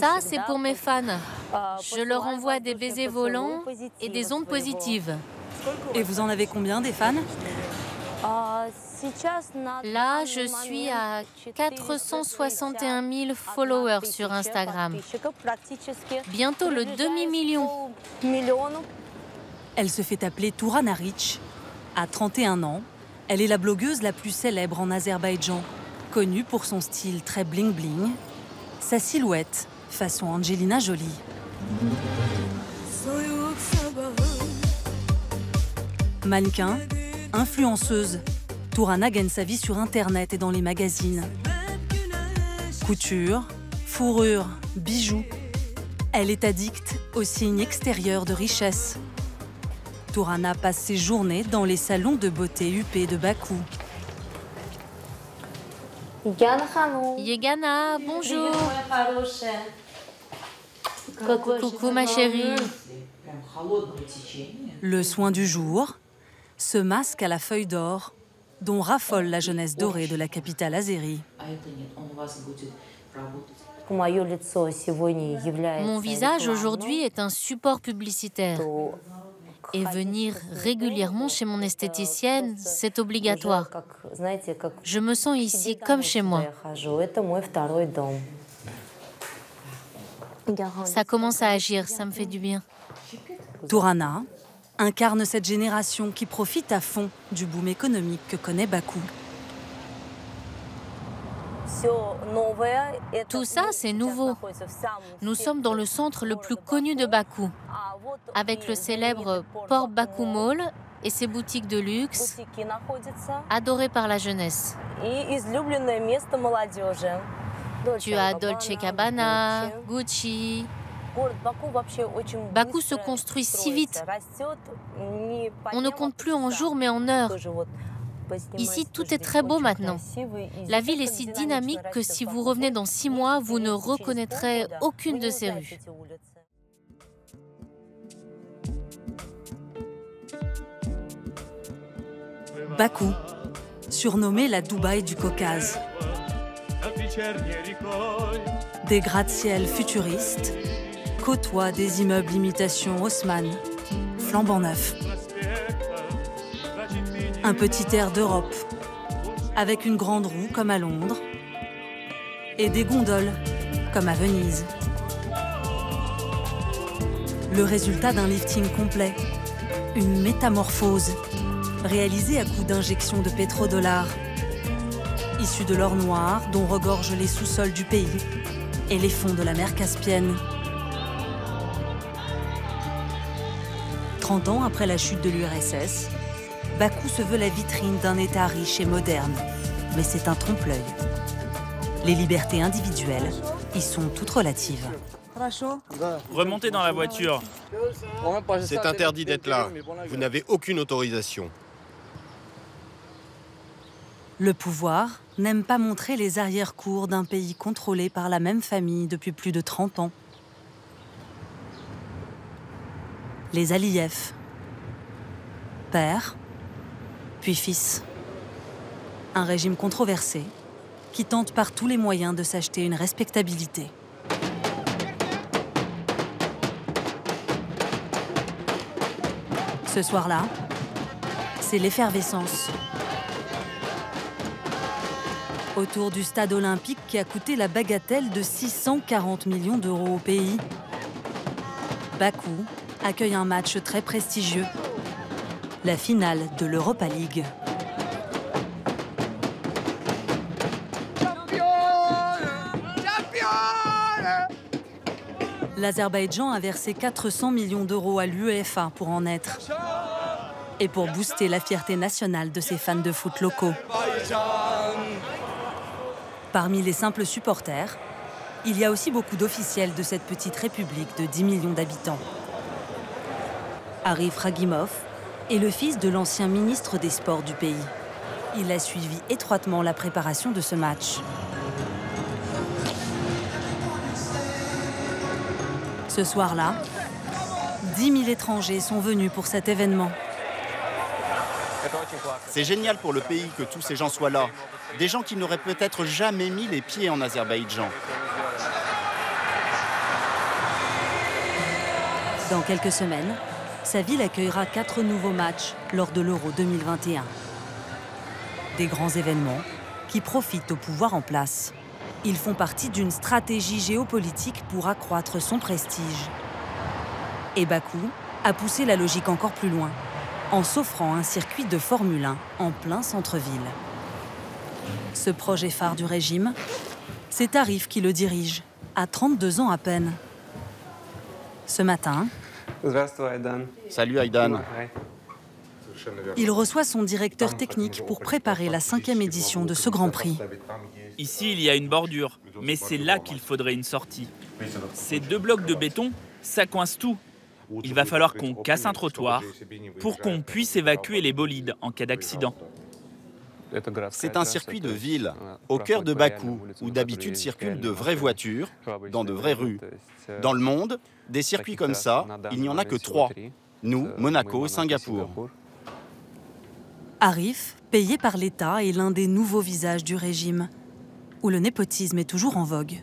Ça, c'est pour mes fans. Je leur envoie des baisers volants et des ondes positives. Et vous en avez combien des fans? Là, je suis à 461 000 followers sur Instagram. Bientôt le demi-million. Elle se fait appeler Turan Aric. À 31 ans, elle est la blogueuse la plus célèbre en Azerbaïdjan, connue pour son style très bling-bling, sa silhouette façon Angelina Jolie. Mannequin, influenceuse, Turana gagne sa vie sur Internet et dans les magazines. Couture, fourrure, bijoux. Elle est addicte aux signes extérieurs de richesse. Turana passe ses journées dans les salons de beauté huppés de Bakou. Yegana, bonjour. Coucou ma chérie. Le soin du jour, ce masque à la feuille d'or, dont raffole la jeunesse dorée de la capitale azérie. Mon visage aujourd'hui est un support publicitaire. Et venir régulièrement chez mon esthéticienne, c'est obligatoire. Je me sens ici comme chez moi. Ça commence à agir, ça me fait du bien. Turana incarne cette génération qui profite à fond du boom économique que connaît Bakou. Tout ça, c'est nouveau. Nous sommes dans le centre le plus connu de Bakou, avec le célèbre Port Bakou Mall et ses boutiques de luxe, adorées par la jeunesse. Tu as Dolce Gabbana, Gucci. Bakou se construit si vite. On ne compte plus en jours, mais en heures. Ici, tout est très beau maintenant. La ville est si dynamique que si vous revenez dans 6 mois, vous ne reconnaîtrez aucune de ces rues. Bakou, surnommée la Dubaï du Caucase. Des gratte-ciel futuristes côtoient des immeubles imitation Haussmann, flambant neufs. Un petit air d'Europe, avec une grande roue comme à Londres, et des gondoles comme à Venise. Le résultat d'un lifting complet, une métamorphose, réalisée à coups d'injections de pétrodollars, issus de l'or noir dont regorgent les sous-sols du pays et les fonds de la mer Caspienne. 30 ans après la chute de l'URSS, Bakou se veut la vitrine d'un État riche et moderne, mais c'est un trompe-l'œil. Les libertés individuelles y sont toutes relatives. Remontez dans la voiture. C'est interdit d'être là. Vous n'avez aucune autorisation. Le pouvoir n'aime pas montrer les arrière-cours d'un pays contrôlé par la même famille depuis plus de 30 ans. Les Aliyev, père, puis fils. Un régime controversé qui tente par tous les moyens de s'acheter une respectabilité. Ce soir-là, c'est l'effervescence. Autour du stade olympique qui a coûté la bagatelle de 640 millions d'euros au pays. Bakou accueille un match très prestigieux, la finale de l'Europa League. L'Azerbaïdjan a versé 400 millions d'euros à l'UEFA pour en être et pour booster la fierté nationale de ses fans de foot locaux. Parmi les simples supporters, il y a aussi beaucoup d'officiels de cette petite république de 10 millions d'habitants. Arif Ragimov est le fils de l'ancien ministre des Sports du pays. Il a suivi étroitement la préparation de ce match. Ce soir-là, 10 000 étrangers sont venus pour cet événement. C'est génial pour le pays que tous ces gens soient là. Des gens qui n'auraient peut-être jamais mis les pieds en Azerbaïdjan. Dans quelques semaines, sa ville accueillera 4 nouveaux matchs lors de l'Euro 2021. Des grands événements qui profitent au pouvoir en place. Ils font partie d'une stratégie géopolitique pour accroître son prestige. Et Bakou a poussé la logique encore plus loin, en s'offrant un circuit de Formule 1 en plein centre-ville. Ce projet phare du régime, c'est Arif qui le dirige, à 32 ans à peine. Ce matin, Salut Aïdan. il reçoit son directeur technique pour préparer la 5e édition de ce Grand Prix. Ici, il y a une bordure, mais c'est là qu'il faudrait une sortie. Ces 2 blocs de béton, ça coince tout. Il va falloir qu'on casse un trottoir pour qu'on puisse évacuer les bolides en cas d'accident. C'est un circuit de ville, au cœur de Bakou, où d'habitude circulent de vraies voitures, dans de vraies rues. Dans le monde, des circuits comme ça, il n'y en a que 3. Nous, Monaco et Singapour. Arif, payé par l'État, est l'un des nouveaux visages du régime, où le népotisme est toujours en vogue.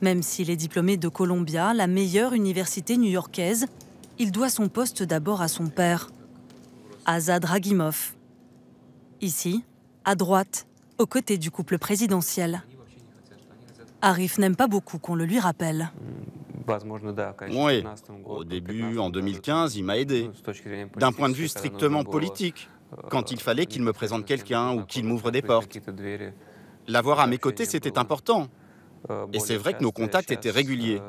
Même s'il est diplômé de Columbia, la meilleure université new-yorkaise, il doit son poste d'abord à son père, Azad Ragimov. Ici, à droite, aux côtés du couple présidentiel. Arif n'aime pas beaucoup qu'on le lui rappelle. Oui, au début, en 2015, il m'a aidé. D'un point de vue strictement politique, quand il fallait qu'il me présente quelqu'un ou qu'il m'ouvre des portes. L'avoir à mes côtés, c'était important. Et c'est vrai que nos contacts étaient réguliers.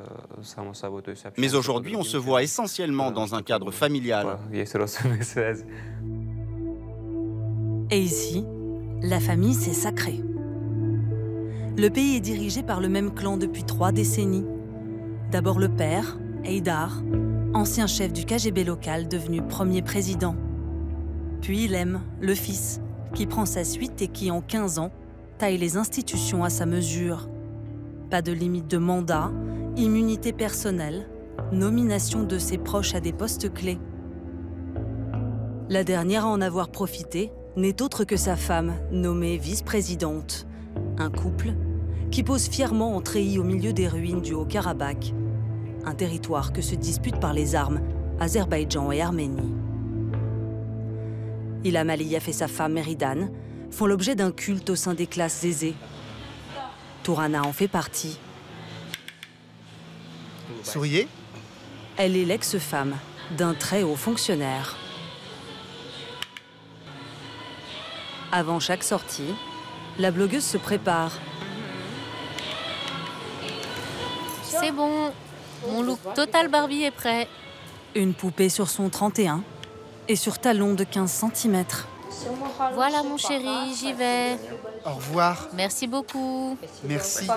Mais aujourd'hui, on se voit essentiellement dans un cadre familial. Et ici, la famille, c'est sacré. Le pays est dirigé par le même clan depuis 3 décennies. D'abord le père, Heydar, ancien chef du KGB local devenu premier président. Puis Ilhem, le fils, qui prend sa suite et qui, en 15 ans, taille les institutions à sa mesure. Pas de limite de mandat, immunité personnelle, nomination de ses proches à des postes clés. La dernière à en avoir profité n'est autre que sa femme, nommée vice-présidente. Un couple qui pose fièrement en treillis au milieu des ruines du Haut-Karabakh, un territoire que se disputent par les armes Azerbaïdjan et Arménie. Ilham Aliyev et sa femme Meridan font l'objet d'un culte au sein des classes aisées. Tourana en fait partie. Souriez. Elle est l'ex-femme d'un très haut fonctionnaire. Avant chaque sortie, la blogueuse se prépare. C'est bon, mon look total Barbie est prêt. Une poupée sur son 31 et sur talon de 15 cm. Voilà mon chéri, j'y vais. Au revoir. Merci beaucoup. Merci.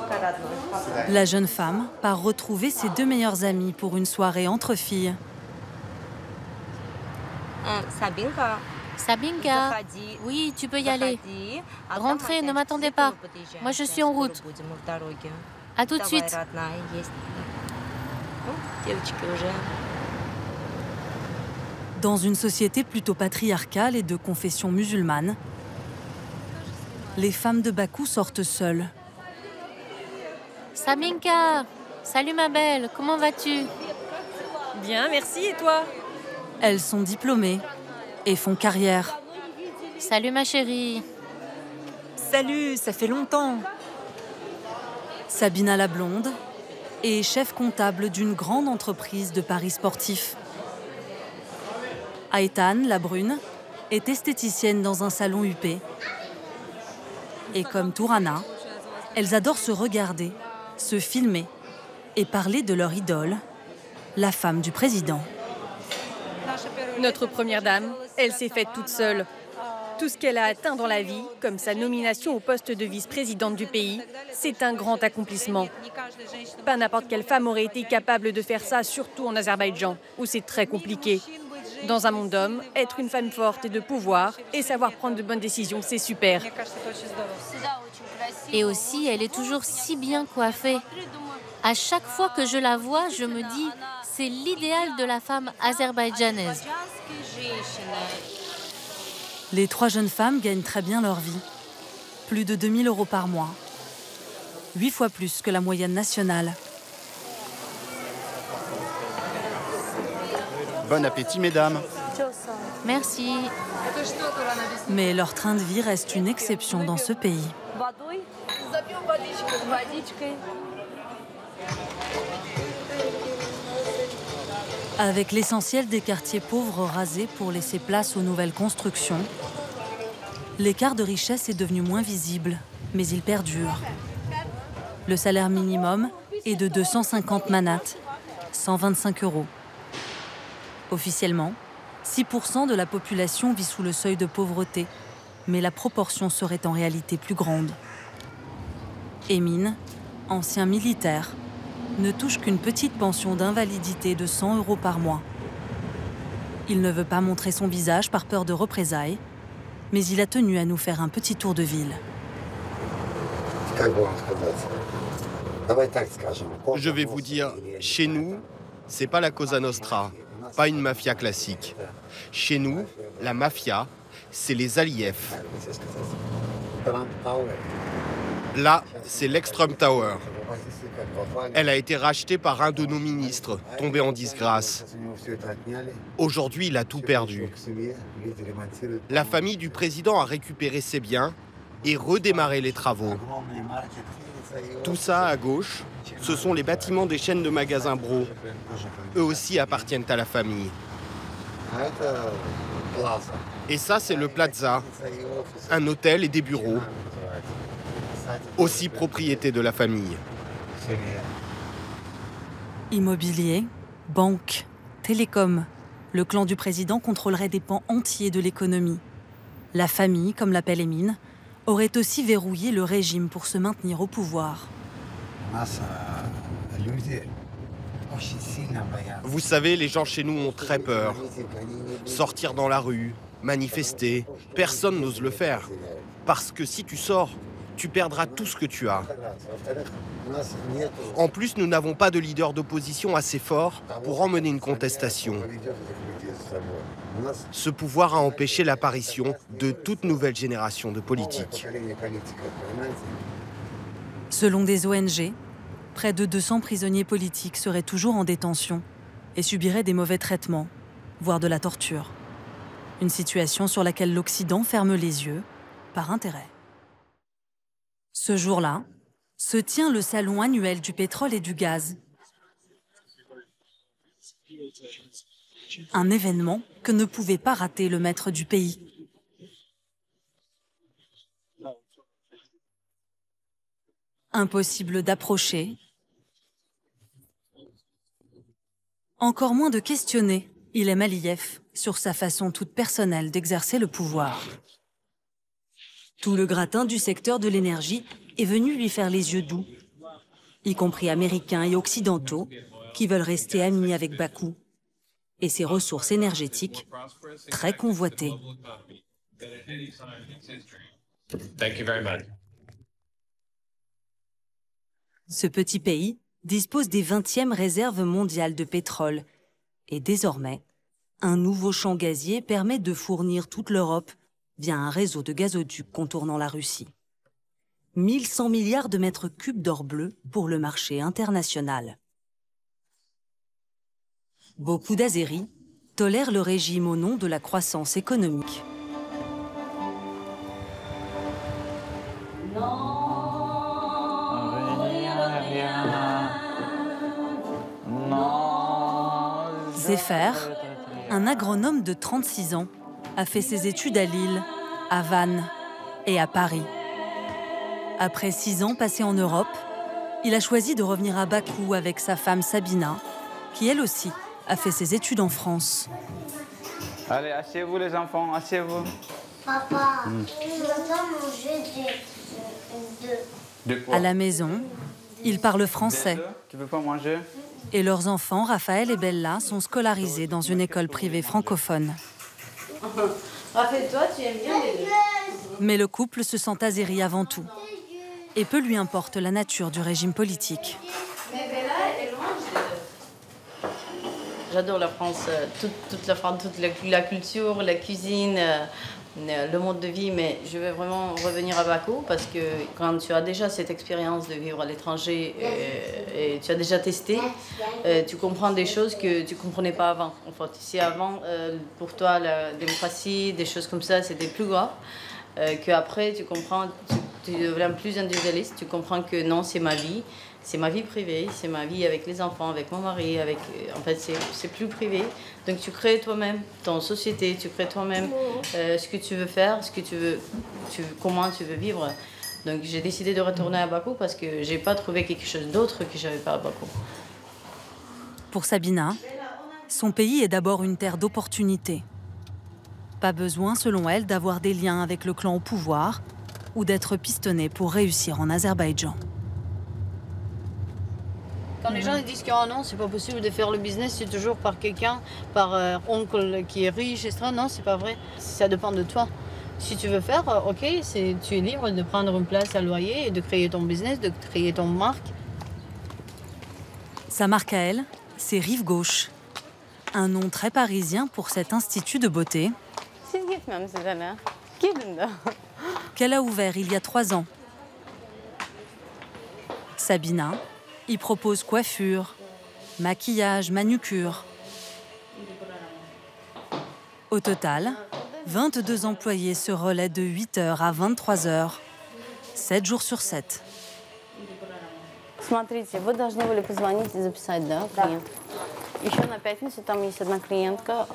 La jeune femme part retrouver ses 2 meilleures amies pour une soirée entre filles. Sabinka, oui, tu peux y aller. Rentrez, ne m'attendez pas. Moi, je suis en route. À tout de suite. Dans une société plutôt patriarcale et de confession musulmane, les femmes de Bakou sortent seules. Sabinka, salut ma belle, comment vas-tu? Bien, merci, et toi? Elles sont diplômées et font carrière. Salut ma chérie. Salut, ça fait longtemps. Sabina la blonde est chef comptable d'une grande entreprise de paris sportifs. Aytan, la brune, est esthéticienne dans un salon huppé. Et comme Tourana, elles adorent se regarder, se filmer et parler de leur idole, la femme du président. Notre première dame, elle s'est faite toute seule. Tout ce qu'elle a atteint dans la vie, comme sa nomination au poste de vice-présidente du pays, c'est un grand accomplissement. Pas n'importe quelle femme aurait été capable de faire ça, surtout en Azerbaïdjan, où c'est très compliqué. Dans un monde d'hommes, être une femme forte et de pouvoir et savoir prendre de bonnes décisions, c'est super. Et aussi, elle est toujours si bien coiffée. À chaque fois que je la vois, je me dis, c'est l'idéal de la femme azerbaïdjanaise. Les 3 jeunes femmes gagnent très bien leur vie. Plus de 2 000 € par mois. 8 fois plus que la moyenne nationale. Bon appétit, mesdames. Merci. Mais leur train de vie reste une exception dans ce pays. Avec l'essentiel des quartiers pauvres rasés pour laisser place aux nouvelles constructions, l'écart de richesse est devenu moins visible, mais il perdure. Le salaire minimum est de 250 manats, 125 €. Officiellement, 6% de la population vit sous le seuil de pauvreté, mais la proportion serait en réalité plus grande. Emin, ancien militaire, ne touche qu'une petite pension d'invalidité de 100 € par mois. Il ne veut pas montrer son visage par peur de représailles, mais il a tenu à nous faire un petit tour de ville. Je vais vous dire, chez nous, c'est pas la Cosa Nostra, pas une mafia classique. Chez nous, la mafia, c'est les Aliyev. Là, c'est l'Extreme Tower. Elle a été rachetée par un de nos ministres, tombé en disgrâce. Aujourd'hui, il a tout perdu. La famille du président a récupéré ses biens et redémarré les travaux. Tout ça, à gauche, ce sont les bâtiments des chaînes de magasins Bro. Eux aussi appartiennent à la famille. Et ça, c'est le Plaza, un hôtel et des bureaux, aussi propriété de la famille. Immobilier, banque, télécom, le clan du président contrôlerait des pans entiers de l'économie. La famille, comme l'appelle Emin, aurait aussi verrouillé le régime pour se maintenir au pouvoir. Vous savez, les gens chez nous ont très peur. Sortir dans la rue, manifester, personne n'ose le faire. Parce que si tu sors, tu perdras tout ce que tu as. En plus, nous n'avons pas de leader d'opposition assez fort pour emmener une contestation. Ce pouvoir a empêché l'apparition de toute nouvelle génération de politiques. Selon des ONG, près de 200 prisonniers politiques seraient toujours en détention et subiraient des mauvais traitements, voire de la torture. Une situation sur laquelle l'Occident ferme les yeux, par intérêt. Ce jour-là, se tient le salon annuel du pétrole et du gaz. Un événement que ne pouvait pas rater le maître du pays. Impossible d'approcher, encore moins de questionner Ilham Aliyev sur sa façon toute personnelle d'exercer le pouvoir. Tout le gratin du secteur de l'énergie est venu lui faire les yeux doux, y compris américains et occidentaux qui veulent rester amis avec Bakou et ses ressources énergétiques très convoitées. Ce petit pays dispose des 20e réserves mondiales de pétrole et désormais, un nouveau champ gazier permet de fournir toute l'Europe via un réseau de gazoducs contournant la Russie. 1100 milliards de mètres cubes d'or bleu pour le marché international. Beaucoup d'Azéris tolèrent le régime au nom de la croissance économique. Zéfer, un agronome de 36 ans, a fait ses études à Lille, à Vannes et à Paris. Après 6 ans passés en Europe, il a choisi de revenir à Bakou avec sa femme Sabina, qui elle aussi a fait ses études en France. Allez, asseyez-vous les enfants, asseyez-vous. Papa, je veux pas manger À la maison, ils parlent français. Tu veux pas manger? Et leurs enfants, Raphaël et Bella, sont scolarisés dans une école privée francophone. Rappelle-toi, tu aimes bien les deux. Mais le couple se sent azéri avant tout. Et peu lui importe la nature du régime politique. Mais Bella, elle mange les deux. J'adore la France, toute la France, toute la culture, la cuisine. le mode de vie, mais je vais vraiment revenir à Bakou parce que quand tu as déjà cette expérience de vivre à l'étranger et tu as déjà testé, tu comprends des choses que tu ne comprenais pas avant. En fait, si avant, pour toi, la démocratie, des choses comme ça, c'était plus grave, qu'après, tu comprends, tu deviens plus individualiste, tu comprends que non, c'est ma vie privée, c'est ma vie avec les enfants, avec mon mari, en fait, c'est plus privé. Donc tu crées toi-même ton société, tu crées toi-même ce que tu veux faire, comment tu veux vivre. Donc j'ai décidé de retourner à Bakou parce que j'ai pas trouvé quelque chose d'autre que j'avais pas à Bakou. Pour Sabina, son pays est d'abord une terre d'opportunités. Pas besoin, selon elle, d'avoir des liens avec le clan au pouvoir ou d'être pistonnée pour réussir en Azerbaïdjan. Quand les gens disent que oh non, c'est pas possible de faire le business, c'est toujours par quelqu'un, par oncle qui est riche, etc. Non, c'est pas vrai. Ça dépend de toi. Si tu veux faire, ok, tu es libre de prendre une place à loyer et de créer ton business, de créer ton marque. Sa marque à elle, c'est Rive Gauche. Un nom très parisien pour cet institut de beauté qu'elle a ouvert il y a 3 ans. Sabina y propose coiffure, maquillage, manucure. Au total, 22 employés se relaient de 8h à 23h, 7 jours sur 7. Смотрите, вы должны были позвонить и записать, да, клиент? Еще на пятницу там есть одна клиентка,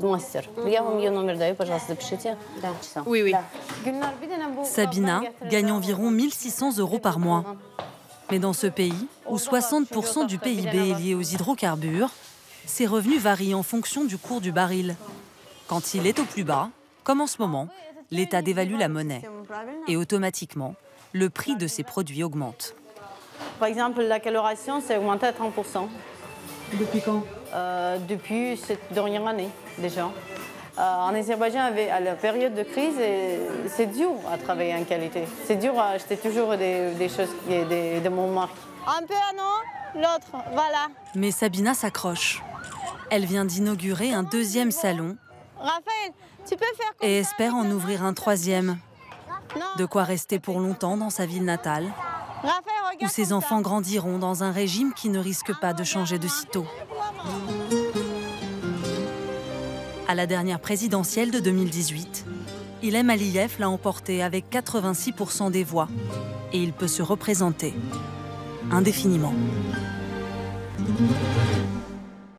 мастер. Я вам ее номер даю, пожалуйста, запишите. Да. Oui, oui. Sabina gagne environ 1 600 € par mois. Mais dans ce pays, où 60% du PIB est lié aux hydrocarbures, ses revenus varient en fonction du cours du baril. Quand il est au plus bas, comme en ce moment, l'État dévalue la monnaie. Et automatiquement, le prix de ses produits augmente. Par exemple, la coloration s'est augmentée à 30%. Depuis quand? Depuis cette dernière année, déjà. En Azerbaïdjan, à la période de crise, c'est dur à travailler en qualité. C'est dur à acheter toujours des choses de mon marque. Un peu, non? L'autre, voilà. Mais Sabina s'accroche. Elle vient d'inaugurer un 2e salon. Raphaël, tu peux faire comme et espère en ouvrir un 3e. De quoi rester pour longtemps dans sa ville natale, où ses enfants grandiront dans un régime qui ne risque pas de changer de sitôt. À la dernière présidentielle de 2018, Ilham Aliyev l'a emporté avec 86% des voix et il peut se représenter indéfiniment.